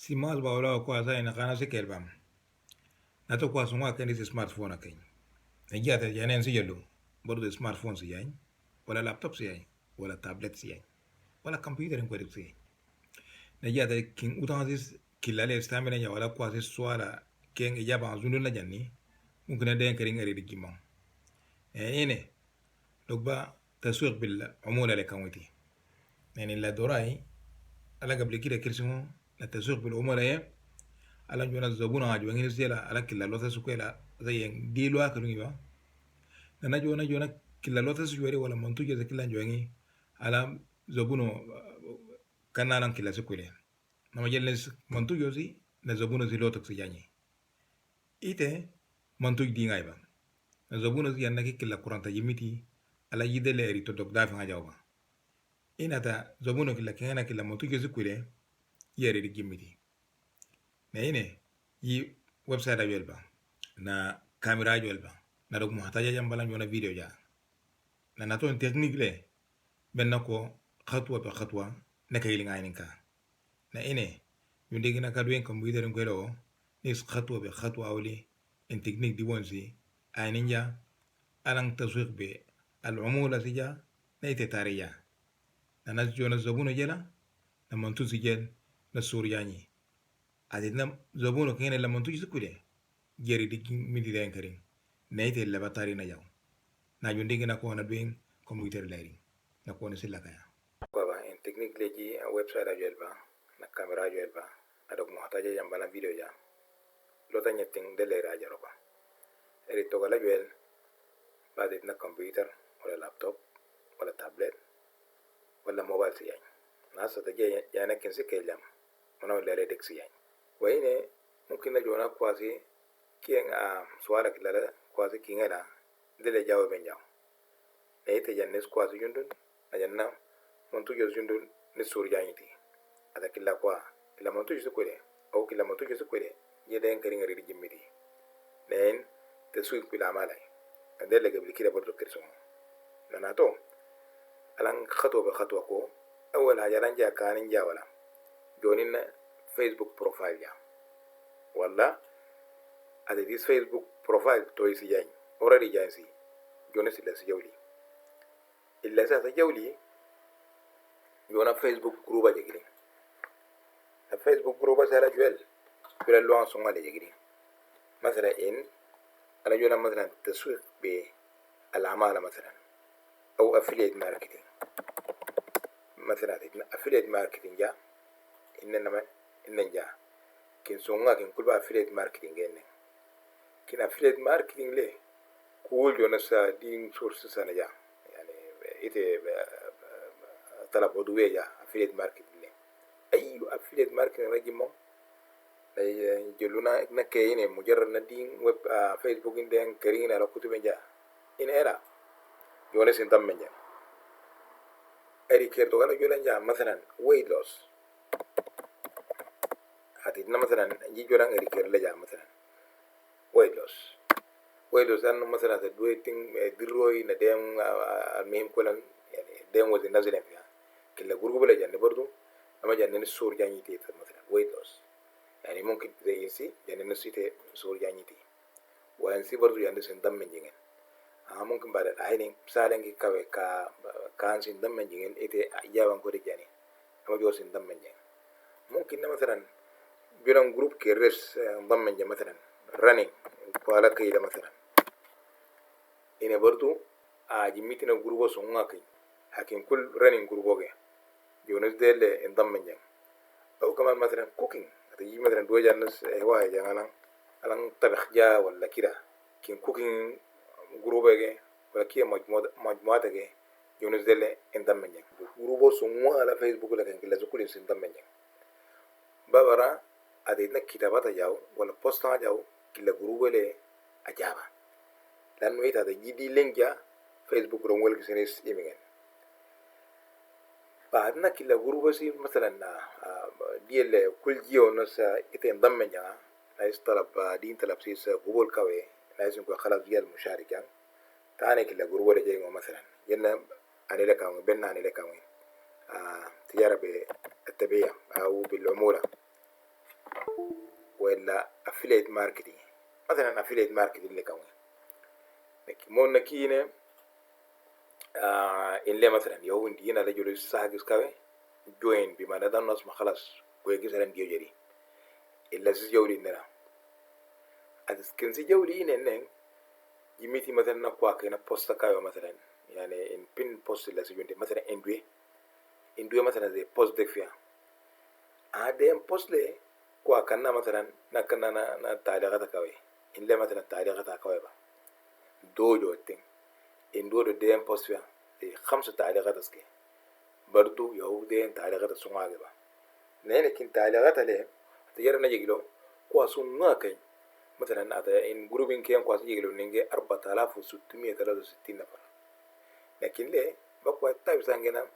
si mas ba wala ko asa ina kana se kelbam na to ko asuma kan is smartphone akai na giata yanen si yelo bordo smartphone si yain wala laptop si yain wala tablet si yain wala computer ko si yain na giata kin utansis kilale stamina ya wala ko asis swala ken ijaba zunun la janni mumkin den kari ngari di gimam ene logba taswiq bil umula le kamwiti يعني لا دوراي على قبل كده كرسمو التسويق بالعملاء على جونا الزبون عجوانين سيلا على كلا لوثا سكويلا زي ديلوا كلوني با نانا جونا كلا لوثا سجوري ولا منتوجة زي كلا جواني على زبونو كنا نان كلا سكويلا نما جلس منتوجة زي نزبونو زي لوتك سجاني إيه منتوج دي غايبا نزبونو زي أنك كلا كورانتا يميتي على يدل إريتو دوك دافع جاوبا inata zabuno kila kena kila motuke zikule yere di gimiti na ine yi website ajwelba na kamera ajwelba na dok muhtaja jambala njona video ja na naton technique le benna ko khatwa ba khatwa na kayli ngayninka na ine yundi gina kadwen computer ngelo nis khatwa ba khatwa awli in technique di wonsi ayninja alang taswiq be al umula sija na ite tariya na jona zabuno jela na mantu sijel na suryani adina zabuno kene la mantu jikude jeri di midi den karin nayte la batari na yaw na jundi gina ko na doing computer lari na ko ne sila kaya ko ba en technique leji website ajel ba na camera ajel ba adok mo hataje jambala video ja lo ta nyeting de le raja roba eri to gala jel ba de na computer wala laptop wala tablet ولا موبايل سيان ناس تجي يعني كنسي كلام أنا ولا لديك سيان وين ممكن نجونا كواسي كين سؤالك لا كواسي كين لا دل جاوب بين جاو نيت جنس كواسي جندون أجننا منتو جز جندون نسور جاينتي هذا كلا كوا كلا منتو جز كوله أو كلا منتو جز كوله يدين كرين غير جميدي لين تسويق بالعملاء دل قبل كده برضو كرسون لأنه alang khatwa ba khatwa ko awal hajaran ja kanin ja wala jonin Facebook profile ja wala ade this Facebook profile to isi jani already jansi jonis illa si jawli illa sa jawli jona Facebook group ba jigri Facebook group ba sala jwel kula lo an songa de jigri مثلا ان انا جونا مثلا تسويق بالعماله مثلا او affiliate marketing مثلا affiliate marketing جا إنما جا كن سونغا كن كل affiliate marketing جنن كن affiliate marketing ليه كل جونسا دين sources أنا جا يعني إيه طلب ودوية جا affiliate marketing ليه أي affiliate marketing رجيم مو جلونا نكينه مجرد ندين ويب فيسبوك إندين كرينا لو كتب جا إن إيرا جونس إنتم من جا أري كيرتو قالوا جولان جا مثلا weight loss هاتينا مثلا يجي جولان أري كير لجا مثلا weight loss أنه مثلا تدويتين دروي نديم المهم كلن يعني ديم وزن نازلين فيها كلا جروب بلا جاني برضو أما جاني نسور جاني تي مثلا weight loss يعني ممكن زي إنسي جاني نسيت سور جاني تي وإنسي برضو جاني سندم من جين mungkin pada akhirnya misalnya kita kan sindam menjengin itu jawab kode jani apa jual sindam menjeng mungkin مثلا bilang grup keres sindam menjeng مثلا running kuala kaya مثلا ini bertu jimitina grupo sunga kaya hakim kul running grupo kaya jonas dele sindam menjeng atau kaman مثلا cooking atau jadi مثلا dua jenis hewan jangan alang tabakh ja wala kira kin cooking grupo ke wala kia majmuata ke jonas dele entam menjeng grupo semua ala Facebook la kan kila zukul entam menjeng babara aditna kitabata jauh wala posta jauh kila grupo le ajaba dan wita da jidi lenja Facebook rongwel kisenis imingen بعدنا كلا grupo sih مثلا dia le kul jio nasa ite entam menjeng ناس طلب دين طلب سيس قبول كوي لازم يكون خلاص جال مشاركة تاني كلا جروب اللي جاي مثلا جنا أنا لك أو بيننا أنا لك أو تجارة بالتبعية أو بالعمولة ولا affiliate marketing مثلا affiliate marketing اللي كمان مون نكينه إن لا مثلا يوم دينا لجلو ساعة كاوي join بما ندان ناس ما خلاص كويس سلام ديو جري إلا سجولي نرا أدس كنسي جولي إنن يميتي مثلا نقوى كنا بوست كاوي مثلا يعني إن بين بوست إلا سجولي مثلا إندوي مثلا زي بوست ديك فيها عادين بوست لي كوا كنا مثلا نكنا نا تعليقات كاوي إن لا مثلا تعليقات كاوي با دوجو تين إندو دين بوست فيها 5 تعليقات اسكي برضو يهودين تعليقات سمعة با نحن كن تعليقات عليه تجارنا يجيلو كواسون ما كين مثلا هذا إن جروبين كيان كواس يجيلو نيجي 4663 نفر لكن ليه بقى تايب سانجنا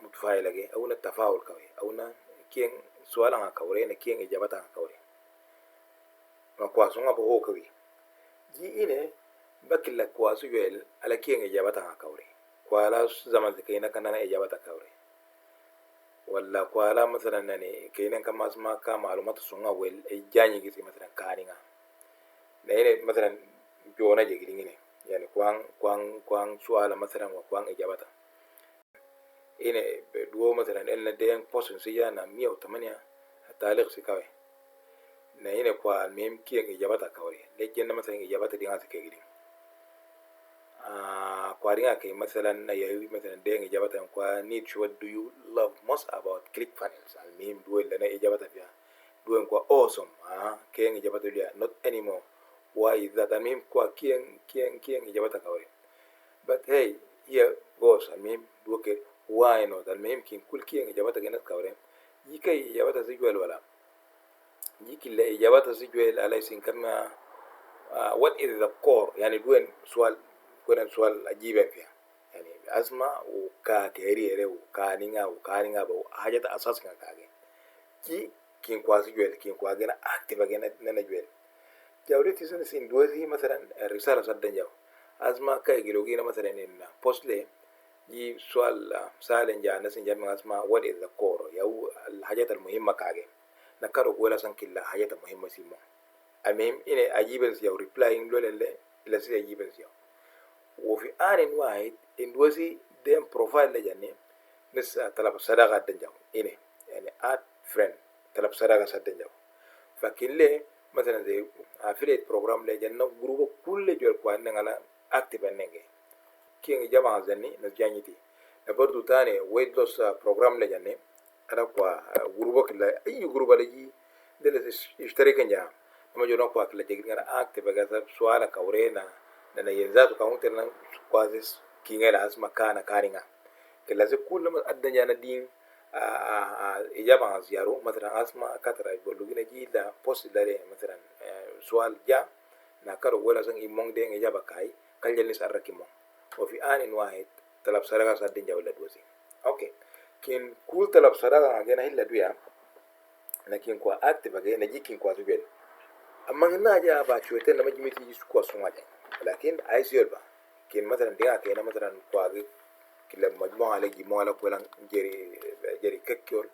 متفاعل لقى أو نتفاعل كوي أو نا كيان سؤال عن كوري نكيان إجابة عن كوري ما كواسون أبو هو كوي جي إنه بكلا كواسو يل على كيان إجابة عن كوري كوالا زمان كينا كنا إجابة كوري ولا كوالا مثلا يعني كينا كما اسمع كمعلومات سونغا ويل إجاني كذي مثلا كارينا نهين مثلا جونا جيجيني يعني كوان سؤال مثلا وكوان إجابة إنه بدو مثلا إلنا دين بوسن سيانا 108 تعليق سكاوي نهين كوال ميم كيان إجابة كوري لكن مثلا إجابة دينا سكيجين كوارينا كي مثلا يهوي مثلا دين إجابة كوا niche what do you love most about click funnels المهم دول لنا إجابة فيها دول كوا awesome كين إجابة ليها not anymore why is that المهم كوا كين إجابة كوري but hey here goes المهم دول كي why not المهم كل كين إجابة جنات كوري يكي إجابة سجول ولا يكي لا إجابة سجول على سينكما what is the core يعني دول سؤال عجيب فيها يعني أسمع وكاكيري وكانينغا حاجة أساسية كاجي كي كين كواسي جوال كين كواجنا أكتيف أجنا ننا جوال جاولي تيسون سين دوزي مثلا الرسالة صدق جاو أسمع كاي جلوجينا مثلا إن بوست لي يي سؤال سالن جا نسين جامع أسمع what is the core ياو الحاجات المهمة كاجي نكارو ولا سانكيلا حاجات مهمة سيمو المهم إني أجيبنس ياو replying لولا لا سي أجيبنس ياو وفي آن واحد إندوزي دين بروفايل لجاني نس طلب صداقة دنجاو إني يعني آد فريند طلب صداقة سدنجاو فكين ليه مثلا زي affiliate program لجاننا جروب كل جوال كوان على active ننجي كين جماعة زني نسجانيتي نبردو تاني weight loss program لجاني أنا كوا جروب كلا أي جروب لجي دلس يشتركن جام نما جونا كوا كلا جيجي أنا active بجاز سؤال كورينا nana yenzaatu kaunter nan kwazis kingela asma kana karinga kelaze kullama addanya na din ijaba ziyaro مثلا asma katara bolugina jida post dare مثلا سؤال جا نكرو ولا سن imong de ijaba kai kaljelis arrakimo وفي آن واحد طلب سرقة صدق جاولة دوزي اوكي كين كل طلب سرقة عندنا هلا دويا لكن كوا اكتف اجي نجي كين كوا زوجل اما ناجا باشوتن لما جميتي يسكوا سماجا لكن عايز يلبا كين مثلا ديها كينا مثلا كواغي كلا مجموعة لجموعة لكولا جري ككيول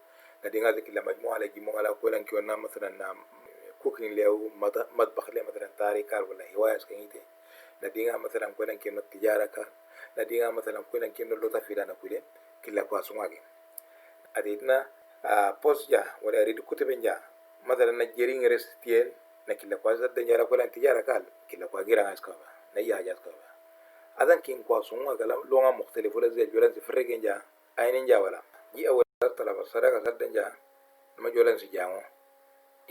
نديها كلا مجموعة لجموعة لكولا كيونا مثلا كوكين ليو مطبخ ليه مثلا تاريكال ولا هواية سكينيتي نديها مثلا كولا كينا تجارة كان نديها مثلا كولا كينا لوتا فيلانا كولي كلا كواسماجي أديتنا بوسجا ولا أريد كتبين جا مثلا نجرين رستيل نكلا كواسا دنجارة كولا تجارة كال كلا كواغيرا هاسكابا نيا هاسكابا أذن كين كواسونغا كلام لونغا مختلف ولا زي جولان سفرقين جا أينين جا ولا جي أول طلب الصدقة سدن جا نما جولان سجاو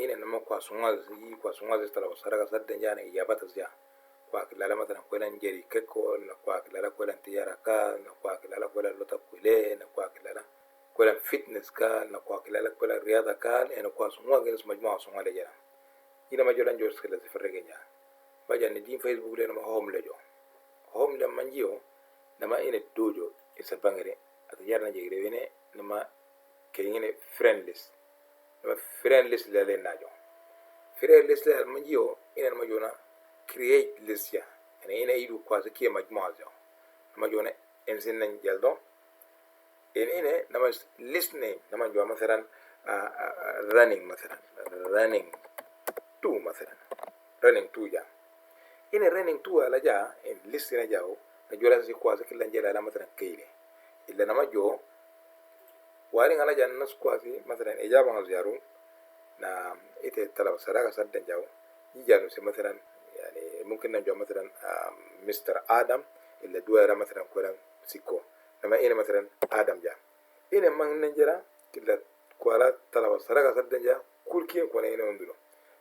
إن نما كواسونغا زي طلب الصدقة سدن جا نيجابات زيا كواكلا مثلا كولان جري ككو كواكلا كولان تجارة كال كواكلا كولان لوتا كولين كواكلا كولان فيتنس كال كواكلا كولان رياضة كال إن كواسونغا جنس مجموعة سونغا لجا إن ما جولان جورس كلا سفرقين جا بجا ندين فيسبوك لنا ما هوم لجو home le manjio nama ine dojo isa bangere ata yarna jegre wene nama kengene friend list nama friend list le najo friend list le manjio ina nama jona create list ya ina idu kwa zakiya majmua jo nama jona ensin nan jaldo ine nama list name nama jona مثلا running مثلا running to مثلا running to جا إن running to على جا إن list نجاو نجولا سي كواسي كلا نجلا على مثلا كيله إلا نما جو وارين على جا الناس كواسي مثلا إجابة نزيارو na ite talaba sadaka sadden jaw yijanu se مثلا يعني ممكن نجو مثلا مستر آدم إلا دويرة مثلا كوران سيكو نما إنا مثلا آدم جا إنا من نجرا كلا كوالا طلب سرقة سدن جا كل كين كونا إنا وندلو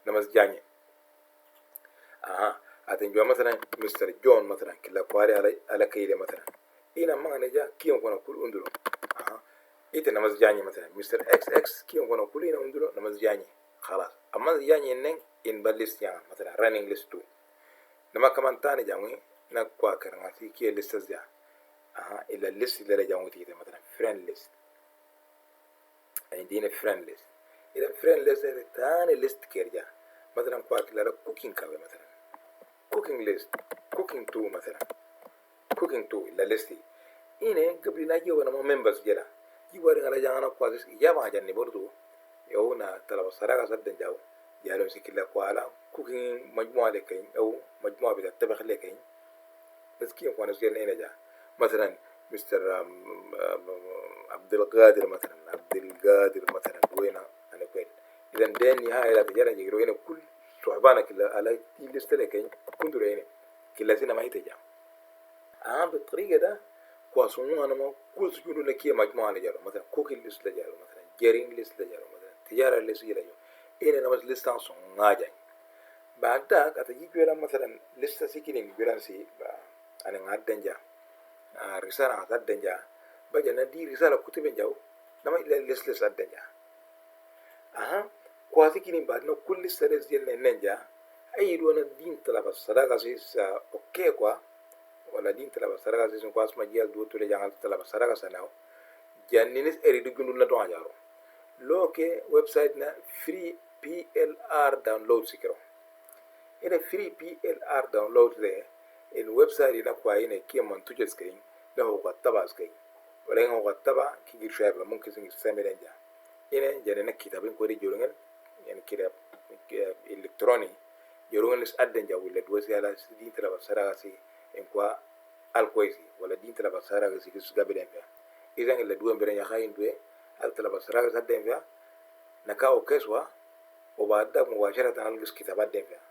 نمس جاني أتنجوا مثلا مستر جون مثلا كلا كواري على كيلة مثلا إنا من نجا كين كونا كل وندلو إنت نمس جاني مثلا مستر إكس إكس كين كونا كل إنا وندلو نمس جاني خلاص أما جاني إنن إن بالليست يعني مثلا running list 2 نما كمان تاني جامي نكوا كرناتي كي ليست جا إلا الليست اللي جامو تيجي مثلا friend list عندنا friend list إذا friend list ده تاني list كيرجع مثلا كوا كلا cooking كابي مثلا cooking list cooking 2 مثلا cooking 2 إلا list إنه قبل ناجي وانا ما members جلا يوارين على جانا كوا ليست يابا جاني برضو يونا طلب الصراحة صدق جاو جالو سكيلا كوالا cooking مجموعة لكين أو مجموعة بتتبخ لكين بس كيف وانا سجل هنا جا مثلا مستر عبد القادر مثلا وين انا كويس اذا دين نهايه لا تجرا يجرو هنا كل صحبانا كلا على ليست لكين كنت هنا كلا سنه ما يتجا بالطريقه ده كواسونو انا ما كل سجلوا لك مجموعه لجارو مثلا كوكي ليست لجارو مثلا جيرين ليست لجارو مثلا تجاره ليست لجارو هنا انا بس ليست صون ناجا بعد ذاك اتجي جولا مثلا ليست سيكينج جولا سي أنا ngad جا رسالة ngad جا بجنا دي رسالة كتب جاو نما إلا ليست جا كواسي كنين بعد نو كل ليست ديال ننجا أي لون الدين طلب الصداقة سيس أوكي كوا ولا دين طلب الصداقة سيس كواس مجيال دو تولي جان طلب الصداقة سناو جانينس أريد يقولون لا دوان جارو لوكي ويب سايتنا free PLR download سكرو إذا free PLR download ده الويب سايت هنا كواينة كي منتوجة سكين له قطبة سكين ولكن هو قطبة كي غير شايف ممكن يستعمل إنجا هنا جانا كتابين كوري جورنال يعني كتاب إلكتروني جورنال لس أدنجا ولا دوسي على دين تلا بسرعة سي إنكوا الكويسي ولا دين تلا بسرعة سي كيس قبلين فيها إذا اللي دوام برين يخاين دوه تلا بسرعة سدين فيها نكاو كسوا وبعد مباشرة نلقس كتابات دين فيها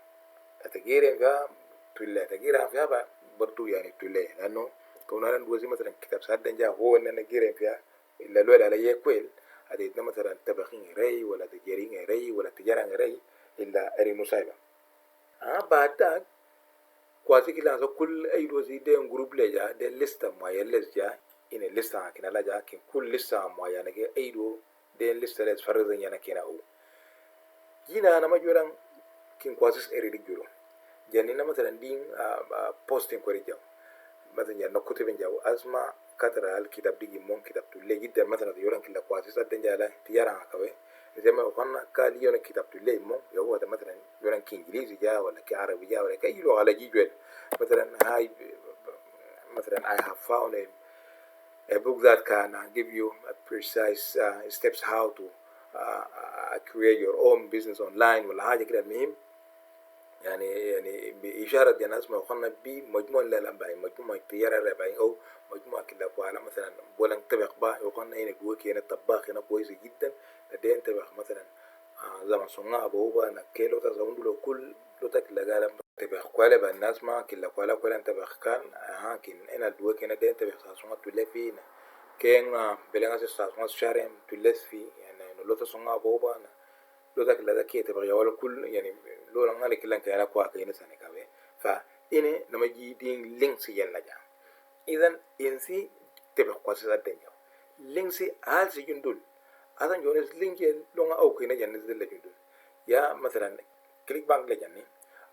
تغييرين فيها تولي تغييرها فيها برضو يعني تولي لأنه كوننا ندوزي مثلا كتاب سادن جا هو إننا نغيرين فيها إلا لول على يكويل هذه مثلا تبخين ري ولا تجارين ري ولا تجارة ري إلا أري مصايبة بعد ذاك كواسي كلا كل أي دوزي دين جروب لجا دين لستة معين لجا إن لستة كنا لجا كن كل لستة معينة كي أي دو دين لستة لز فرزن ينا كنا أو جينا أنا ما جوران كن كواسيس أري رجولو جانينا مثلا دين بوستين كوري جاو مثلا يعني كتب جاو أسمع كتر الكتاب دي مون كتاب تولي جدا مثلا يوران كلا كواسيس أدنجالا تجارة هكذا زي ما قلنا قال يوران كتاب تولي مون يهو هذا مثلا يوران كإنجليزي جا ولا كعربي جا ولا كأي لغة على جيجول مثلا هاي مثلا I have found a book that can give you a precise steps how to create your own business online ولا حاجة كده المهم يعني بإشارة الناس ما وصلنا بمجموعة للأنباء مجموعة تجارة للأنباء أو مجموعة كده قوالا مثلا بولن طبخ با وقلنا هنا جوك هنا طباخ هنا كويس جدا لدين طبخ مثلا زمان صنع بوبا نكيلو تزاوندو لو كل لو تكلا قال طبخ قوالا بالناس ما كلا قوالا طبخ كان كن هنا جوك هنا دين طبخ صنع تولي فينا كان بلغة صنع شهرين تولي في يعني لو تصنع بوبا لو تكلا ذا كي تبغي ولا كل يعني لو لنا كلن كيلا كوا كيني سنة كابي فإني لما جيدين لينكس ينلجا إذن إنسي تبغى قاسي الدنيا لينكسي هل سيجندول هذا جونس لينك لونا أو كينا جنس لجندول يا مثلا كليك بانك لجني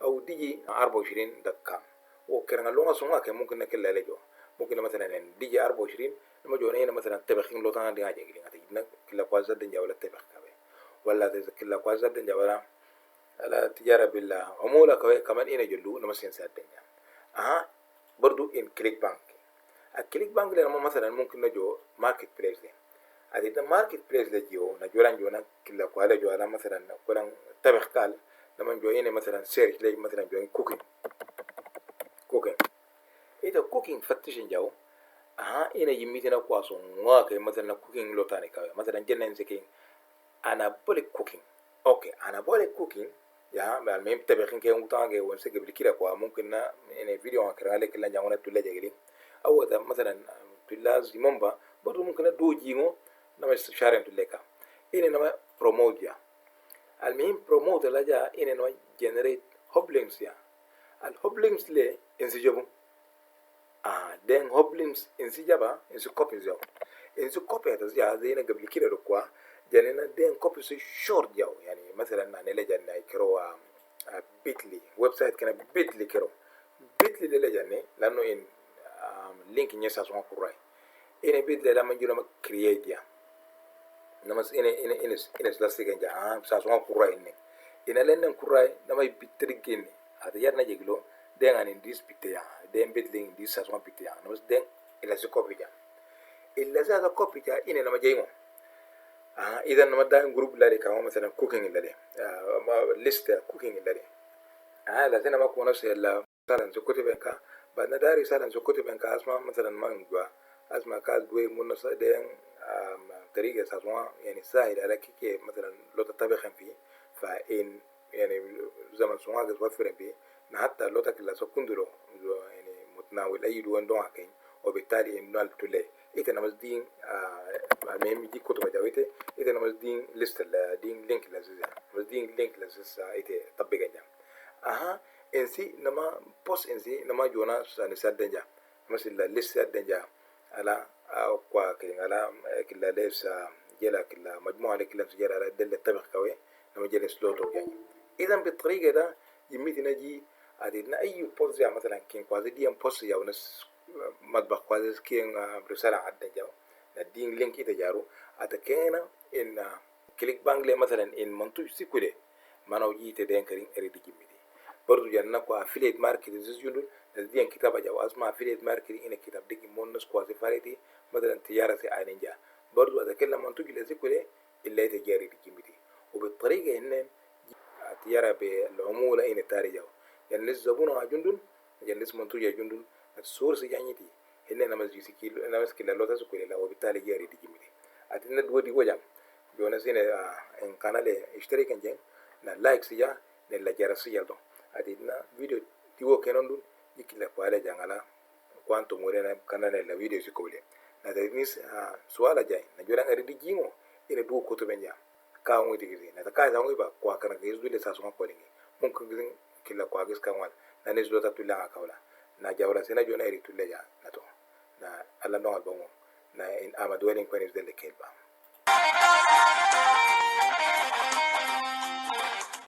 أو ديجي 24.com وكرنا لونا سونga كان ممكن نكلا لجوا ممكن مثلا ديجي 24 لما جونا هنا مثلا تبغين لو تانا دي حاجة كلين هتجينا كلا قاسي الدنيا ولا تبغى كابي ولا كلا قاسي الدنيا ولا على تجارة بالله عمولة كمان إنا جلو نمسين سادنيا برضو إن كليك بانك الكليك بانك لما مثلا ممكن نجو ماركت بليس adi da marketplace le jiyo na jolan jona killa ko ala jola masalan kolan tabakh kal na man joyene masalan search le masalan joyin cooking ita cooking fattishin jawo ina yimmitina ko so ngwa kay masalan cooking lotani kawe masalan jenen sekin anabolic cooking okay anabolic cooking ya ma mem tabakhin ke ngutange won se gebli kila ko mumkin na ene video akra le kila jangona tulle jegeli awada masalan tulaz imamba bodu mumkin na doji ngo na sharen tulle ka ine na promote ya المهم promote la ja ine no generate hoblinks ya al hoblinks le insijabu den hoblinks insijaba insu copy zo insu copy ta ja zina gabli kira do kwa janena den copy so short jaw yani مثلا na le janna kiro bitly website kana bitly kiro bitly le janne lano in link nyesa so kurai ine bitly la manjuro ma create ya namas ine la siganja sa so kurai ne ina lenen kurai namay bitrigin ada yarna jeglo den an in this bitte ya den bitly in this sa so bitte ya namas den ila so copy ja illa za copy ja ine nama jeymo إذا ما دايم جروب لاري كمان مثلا cooking لاري ما list cooking لاري لازم ما كنا سيلا مثلا زكوتي بنكا بعدنا داري سالا زكوتي بنكا أسمع مثلا ما نجوا أسمع كاز دوي منص دين طريقة سازوا يعني سهل على كي مثلا لو تتابعين فيه فإن يعني زمن سواء جزء وفرن فيه حتى لو تكلا سكندرو يعني متناول أي دوان دوان كين وبالتالي إنه التولي إذا نمزدين المهم دي كتب جاويته إذا نمزدين ليست دين لينك لازم نمزدين لينك لازم إذا تطبيق جام إنسي نما بوست إنسي نما جونا سنسد دنجا مثلا ليست دنجا على قوا كين على كلا ليس جلا كلا مجموعة كلا سجل على دل الطبق كوي نما جل سلوتو يعني إذا بالطريقة ده يميت نجي أدينا أي بوست مثلا كين قاعد ديام بوست يا ونس مطبخ قاعد كين برسالة عدة جو ندين لينك يتجارو أتكينا إن كليك بانجلي مثلا إن منتوج سيكولي ما نوجي تدين كرين أريد جميلي برضو جانا كوا affiliate marketing زيجون ندين كتابة جو أسمع affiliate marketing إن كتاب ديك مونس كوا سفارتي مثلا تجارة سعينجا برضو أتكلم منتوج لسيكولي إلا يتجاري جميلي وبالطريقة إن تجارة بالعمولة إن تاريجو يعني للزبون عجندون يعني لس منتوج عجندون السورس جانيتي هنا نمسك كيلو نمسك لوتا سكولي لا وبالتالي جاري دي جميلي أتنا دودي وجام جونا سينا إن كان له اشترك إنجن نا لايك سيا نلا جرى سيا دون أتنا فيديو تيو كنون دون يكلا قالة جانا كوانتو مورينا كان له فيديو سكولي نتنيس سؤال جاي نجورا أريد جيمو إن دو كتب إنجا كاومي تيجي نتكاي زاوي با كواكنا كيزدو لساسوما كوليني ممكن كذين كلا كواكس كمان نانيز لوتا تلا كولا na jawla sena jona eri tulle ja nato na alla no albamu na in ama Weelingkwe is delle kelba